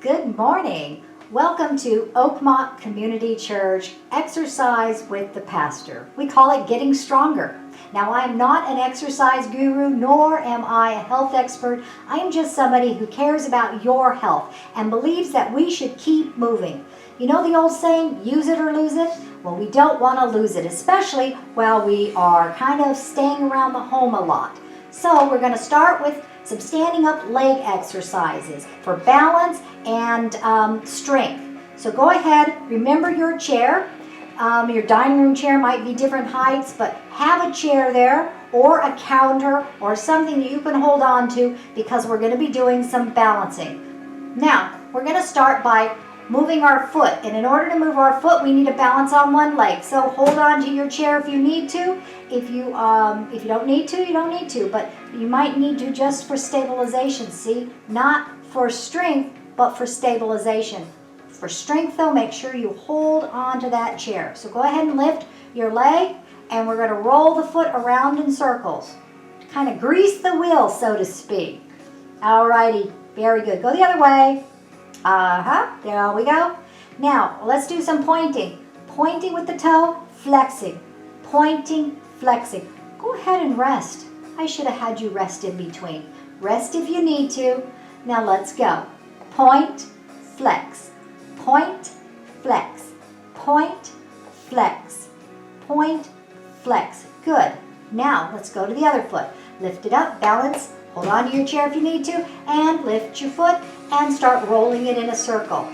Good morning. Welcome to Oakmont Community Church, Exercise with the Pastor. We call it Getting Stronger. Now, I'm not an exercise guru, nor am I a health expert. I am just somebody who cares about your health and believes that we should keep moving. You know the old saying, use it or lose it? Well, we don't want to lose it, especially while we are kind of staying around the home a lot. So we're going to start with some standing up leg exercises for balance and strength. So go ahead, remember your chair. Your dining room chair might be different heights, but have a chair there or a counter or something that you can hold on to because we're going to be doing some balancing. Now, we're going to start by moving our foot, and in order to move our foot, we need to balance on one leg. So hold on to your chair if you need to. If you don't need to, you don't need to, but you might need to just for stabilization. See, not for strength, but for stabilization. For strength, though, make sure you hold on to that chair. So go ahead and lift your leg, and we're going to roll the foot around in circles. Kind of grease the wheel, so to speak. Alrighty, very good. Go the other way. There we go. Now, let's do some pointing. Pointing with the toe, flexing. Pointing, flexing. Go ahead and rest. I should have had you rest in between. Rest if you need to. Now let's go. Point, flex. Point, flex. Point, flex. Point, flex. Good. Now, let's go to the other foot. Lift it up, balance. Hold on to your chair if you need to, and lift your foot and start rolling it in a circle.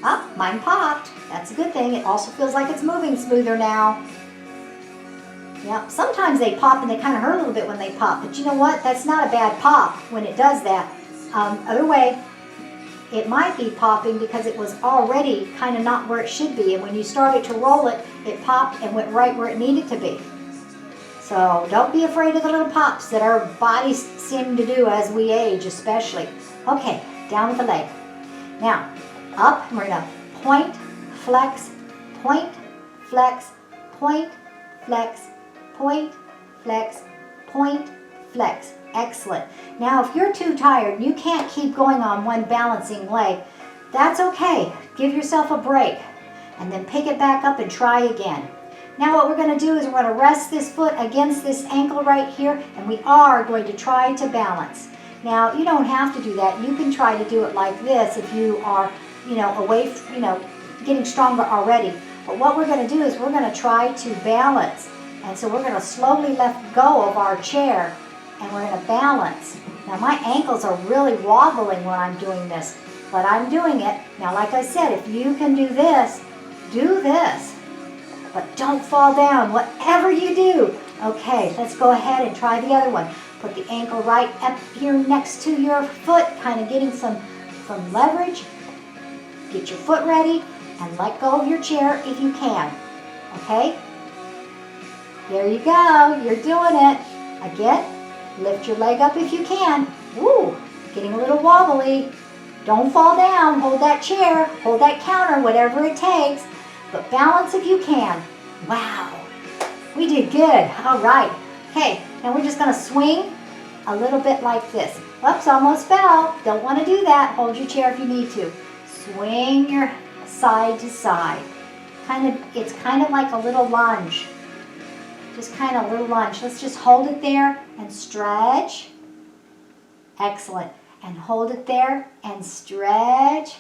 Mine popped. That's a good thing. It also feels like it's moving smoother now. Yeah, sometimes they pop and they kind of hurt a little bit when they pop, but you know what? That's not a bad pop when it does that. Other way, it might be popping because it was already kind of not where it should be, and when you started to roll it, it popped and went right where it needed to be. So don't be afraid of the little pops that our bodies seem to do as we age, especially. Okay, down with the leg. Now, up, and we're going to point, flex, point, flex, point, flex, point, flex, point, flex. Excellent. Now, if you're too tired and you can't keep going on one balancing leg, that's okay. Give yourself a break and then pick it back up and try again. Now what we're going to do is we're going to rest this foot against this ankle right here, and we are going to try to balance. Now, you don't have to do that. You can try to do it like this if you are, away, getting stronger already. But what we're going to do is we're going to try to balance. And so we're going to slowly let go of our chair, and we're going to balance. Now, my ankles are really wobbling when I'm doing this, but I'm doing it. Now, like I said, if you can do this, do this. But don't fall down, whatever you do. Okay, let's go ahead and try the other one. Put the ankle right up here next to your foot, kind of getting some leverage. Get your foot ready and let go of your chair if you can. Okay? There you go. You're doing it. Again, lift your leg up if you can. Woo, getting a little wobbly. Don't fall down. Hold that chair, hold that counter, whatever it takes. But balance if you can. Wow, we did good. All right. Okay, now we're just going to swing a little bit like this. Oops, almost fell. Don't want to do that. Hold your chair if you need to. Swing your side to side. It's kind of like a little lunge. Just kind of a little lunge. Let's just hold it there and stretch. Excellent. And hold it there and stretch.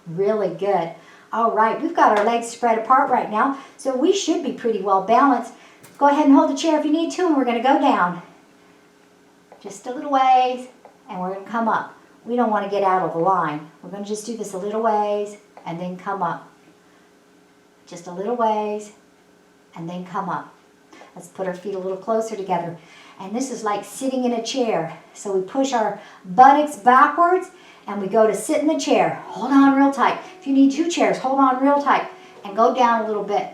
Really good. All right, we've got our legs spread apart right now, so we should be pretty well balanced. Go ahead and hold the chair if you need to, and we're going to go down. Just a little ways, and we're going to come up. We don't want to get out of the line. We're going to just do this a little ways, and then come up. Just a little ways, and then come up. Let's put our feet a little closer together. And this is like sitting in a chair. So we push our buttocks backwards, and we go to sit in the chair. Hold on real tight. If you need two chairs, hold on real tight. And go down a little bit.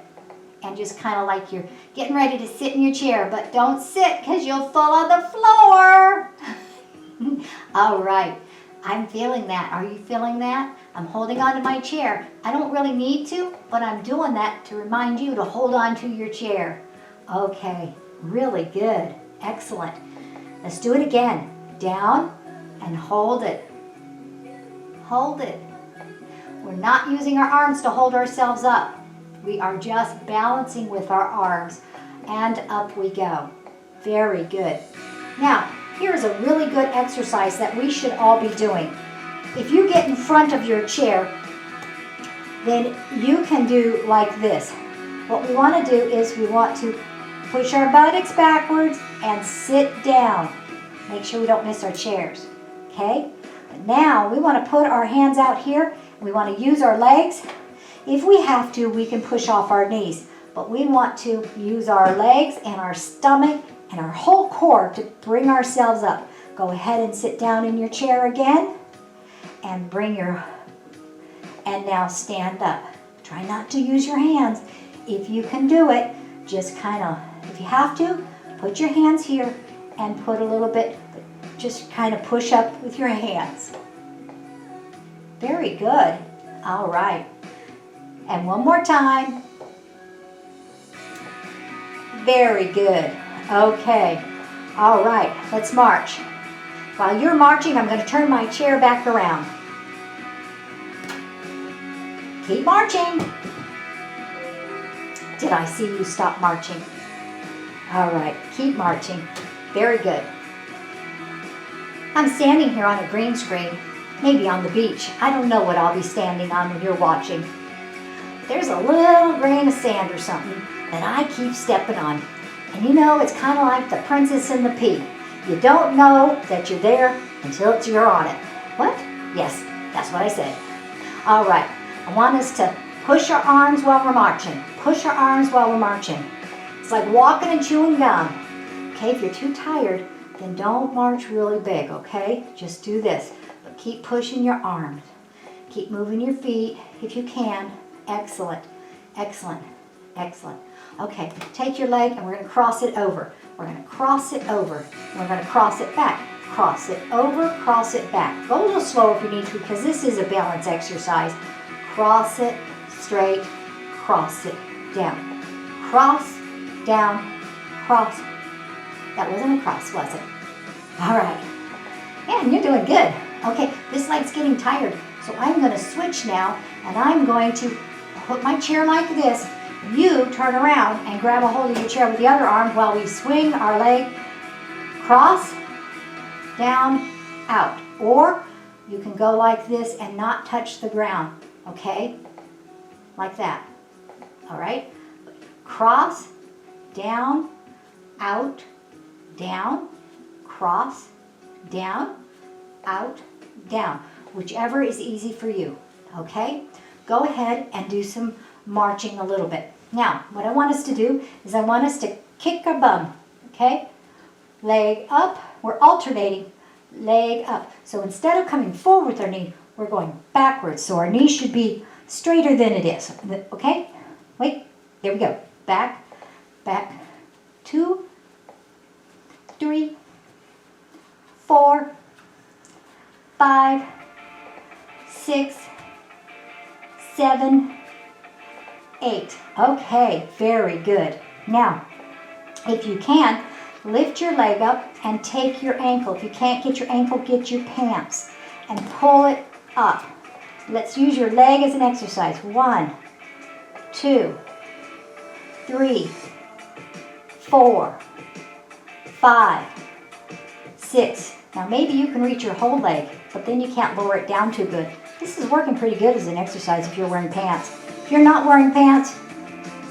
And just kind of like you're getting ready to sit in your chair. But don't sit because you'll fall on the floor. All right. I'm feeling that. Are you feeling that? I'm holding on to my chair. I don't really need to, but I'm doing that to remind you to hold on to your chair. Okay. Really good. Excellent. Let's do it again. Down and hold it. Hold it. We're not using our arms to hold ourselves up. We are just balancing with our arms, and up we go. Very good. Now, here's a really good exercise that we should all be doing. If you get in front of your chair, then you can do like this. What we want to do is we want to push our buttocks backwards and sit down. Make sure we don't miss our chairs, okay? But now we want to put our hands out here. We want to use our legs. If we have to, we can push off our knees. But we want to use our legs and our stomach and our whole core to bring ourselves up. Go ahead and sit down in your chair again. And and now stand up. Try not to use your hands. If you can do it, just kind of, if you have to, put your hands here and put a little bit, just kind of push up with your hands. Very good. All right. And one more time. Very good. Okay. All right. Let's march. While you're marching, I'm going to turn my chair back around. Keep marching. Did I see you stop marching? All right. Keep marching. Very good. I'm standing here on a green screen, maybe on the beach. I don't know what I'll be standing on when you're watching. There's a little grain of sand or something that I keep stepping on. And you know, it's kind of like the Princess and the Pea. You don't know that you're there until you're on it. What? Yes, that's what I said. All right. I want us to push our arms while we're marching. Push our arms while we're marching. It's like walking and chewing gum. Okay, if you're too tired, then don't march really big, okay? Just do this. But keep pushing your arms. Keep moving your feet if you can. Excellent, excellent, excellent. Okay, take your leg and we're going to cross it over. We're going to cross it over. We're going to cross it back. Cross it over, cross it back. Go a little slower if you need to because this is a balance exercise. Cross it straight, cross it down. Cross, down, cross. That wasn't a cross, was it? All right. Man, you're doing good. Okay, this leg's getting tired. So I'm going to switch now, and I'm going to put my chair like this. You turn around and grab a hold of your chair with the other arm while we swing our leg cross, down, out. Or you can go like this and not touch the ground, okay? Like that. All right? Cross, down, out, down, cross, down, out, down. Whichever is easy for you, okay? Go ahead and do some marching a little bit. Now, what I want us to do is I want us to kick our bum, okay? Leg up. We're alternating. Leg up. So instead of coming forward with our knee, we're going backwards. So our knee should be straighter than it is, okay? Wait, there we go. Back, back, 2, 3, 4, 5, 6, 7, 8. Okay, very good. Now, if you can, lift your leg up and take your ankle. If you can't get your ankle, get your pants and pull it up. Let's use your leg as an exercise. 1, 2, 3, 4, 5, 6. Now maybe you can reach your whole leg, but then you can't lower it down too good. This is working pretty good as an exercise if you're wearing pants. If you're not wearing pants,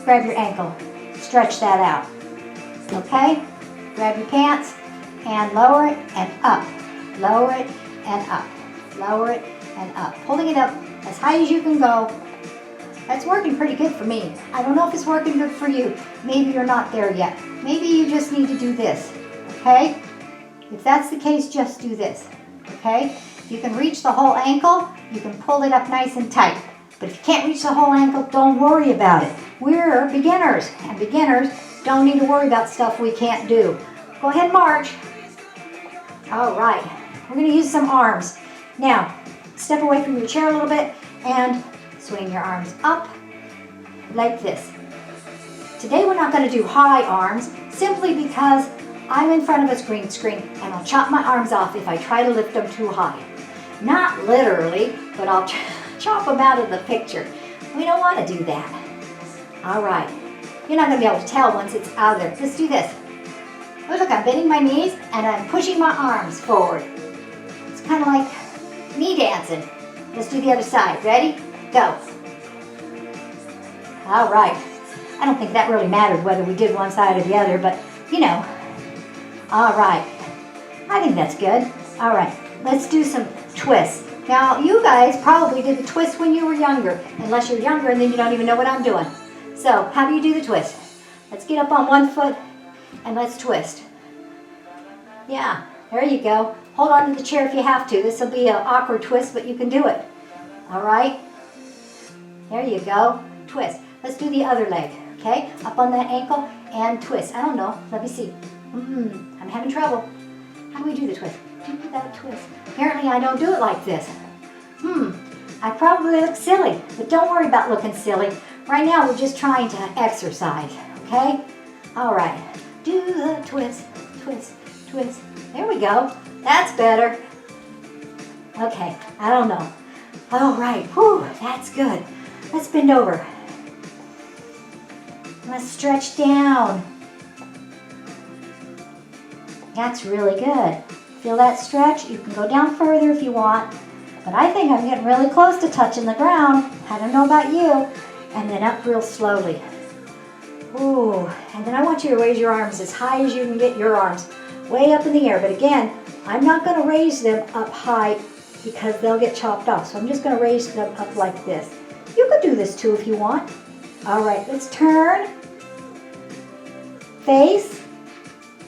grab your ankle. Stretch that out. Okay? Grab your pants and lower it and up. Lower it and up. Lower it and up. Pulling it up as high as you can go. That's working pretty good for me. I don't know if it's working good for you. Maybe you're not there yet. Maybe you just need to do this. Okay? If that's the case, just do this. Okay? If you can reach the whole ankle, you can pull it up nice and tight. But if you can't reach the whole ankle, don't worry about it. We're beginners, and beginners don't need to worry about stuff we can't do. Go ahead and march. All right. We're going to use some arms. Now, step away from your chair a little bit and swing your arms up like this. Today we're not going to do high arms simply because I'm in front of a green screen and I'll chop my arms off if I try to lift them too high. Not literally, but I'll chop them out of the picture. We don't want to do that. All right. You're not going to be able to tell once it's out of there. Let's do this. Oh, look, I'm bending my knees and I'm pushing my arms forward. It's kind of like knee dancing. Let's do the other side. Ready? Go. All right. I don't think that really mattered whether we did one side or the other, but you know. All right. I think that's good. All right. Let's do some twists. Now, you guys probably did the twist when you were younger, unless you're younger and then you don't even know what I'm doing. So, how do you do the twist? Let's get up on one foot and let's twist. Yeah, there you go. Hold on to the chair if you have to. This will be an awkward twist, but you can do it. All right? There you go. Twist. Let's do the other leg, okay? Up on that ankle and twist. I don't know. Let me see. I'm having trouble. How do we do the twist? Do that twist. Apparently, I don't do it like this. I probably look silly, but don't worry about looking silly. Right now, we're just trying to exercise, okay? All right. Do the twist, twist, twist. There we go. That's better. Okay, I don't know. All right. Whew, that's good. Let's bend over. Let's stretch down. That's really good. Feel that stretch? You can go down further if you want. But I think I'm getting really close to touching the ground. I don't know about you. And then up real slowly. Ooh, and then I want you to raise your arms as high as you can get your arms. Way up in the air. But again, I'm not going to raise them up high because they'll get chopped off. So I'm just going to raise them up like this. You could do this too if you want. All right, let's turn. Face.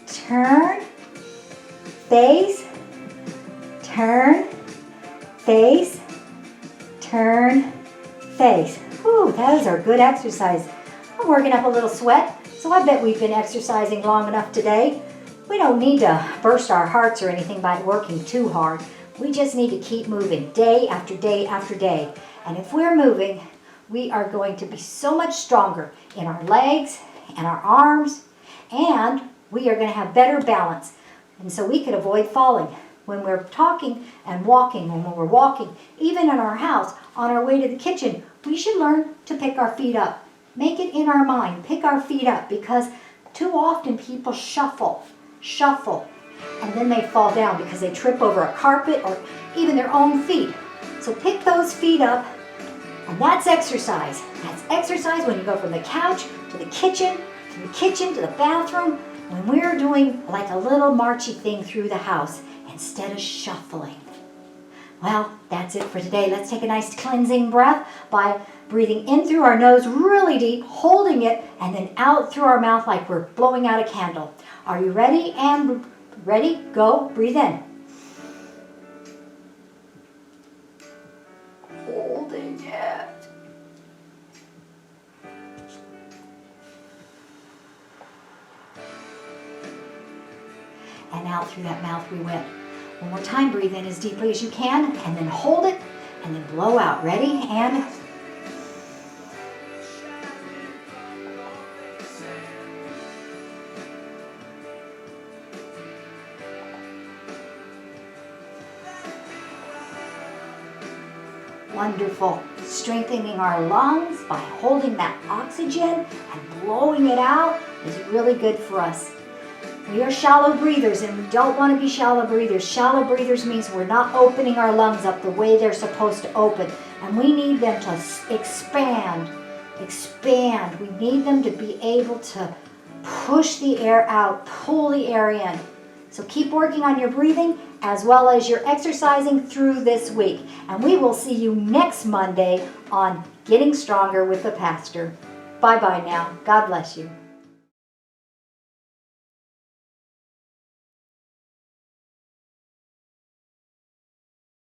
Turn. Face. Turn. Face. Turn. Face. Ooh, those are good exercise. I'm working up a little sweat, so I bet we've been exercising long enough today. We don't need to burst our hearts or anything by working too hard. We just need to keep moving day after day after day. And if we're moving, we are going to be so much stronger in our legs and our arms, and we are going to have better balance. And so we could avoid falling when we're talking and walking, and when we're walking, even in our house, on our way to the kitchen. We should learn to pick our feet up. Make it in our mind. Pick our feet up, because too often people shuffle, and then they fall down because they trip over a carpet or even their own feet. So pick those feet up, and that's exercise. That's exercise when you go from the couch to the kitchen to the bathroom, when we're doing like a little marchy thing through the house instead of shuffling. Well, that's it for today. Let's take a nice cleansing breath by breathing in through our nose really deep, holding it, and then out through our mouth like we're blowing out a candle. Are you ready? And ready? Go. Breathe in. Holding it. And out through that mouth we went. One more time, breathe in as deeply as you can, and then hold it, and then blow out. Ready? And wonderful. Strengthening our lungs by holding that oxygen and blowing it out is really good for us. We are shallow breathers, and we don't want to be shallow breathers. Shallow breathers means we're not opening our lungs up the way they're supposed to open. And we need them to expand. We need them to be able to push the air out, pull the air in. So keep working on your breathing as well as your exercising through this week. And we will see you next Monday on Getting Stronger with the Pastor. Bye-bye now. God bless you.